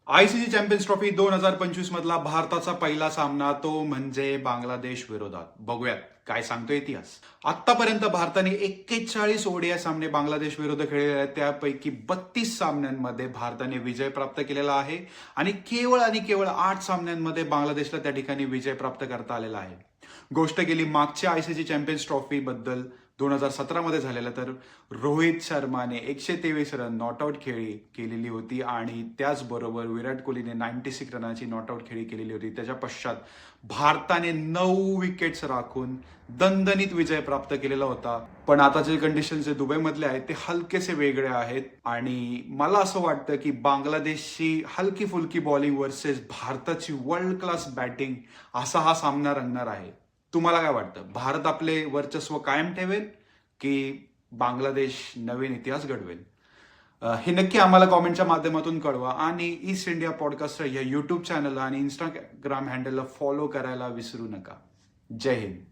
ICC champions trophy 2025 मधला भारताचा पहिला सामना तो म्हणजे बांगलादेश विरोधात. बघूयात काय सांगतो इतिहास. आतापर्यंत भारताने 41 ओडीआय सामने बांगलादेश विरुद्ध खेळलेले आहेत. त्यापैकी 32 सामन्यांमध्ये भारताने विजय प्राप्त केलेला आहे आणि केवळ 8 सामन्यांमध्ये बांगलादेशला त्या ठिकाणी विजय प्राप्त करता आलेला आहे. गोष्ट केली मागच्या आयसीसी चॅम्पियन्स ट्रॉफी बद्दल 2017 मध्ये झालेलं, तर रोहित शर्माने 123 रन नॉटआउट खेळी केलेली होती आणि त्याचबरोबर विराट कोहलीने 96 रनाची नॉटआउट खेळी केलेली होती. त्याच्या पश्चात भारताने 9 विकेट्स राखून दणदणीत विजय प्राप्त केलेला होता. पण आता जे कंडिशन जे दुबईमधले आहेत ते हलकेसे वेगळे आहेत आणि मला असं वाटतं की बांगलादेशची हलकी फुलकी बॉलिंग वर्सेस भारताची वर्ल्ड क्लास बॅटिंग असा हा सामना रंगणार आहे. तुम्हाला काय वाटतं? भारत आपले वर्चस्व कायम ठेवेल की बांगलादेश नवीन इतिहास घडवेल? हे नक्की आम्हाला कॉमेंटच्या माध्यमातून कळवा आणि ईस्ट इंडिया पॉडकास्ट या युट्यूब चॅनलला आणि इंस्टाग्राम हँडलला फॉलो करायला विसरू नका. जय हिंद.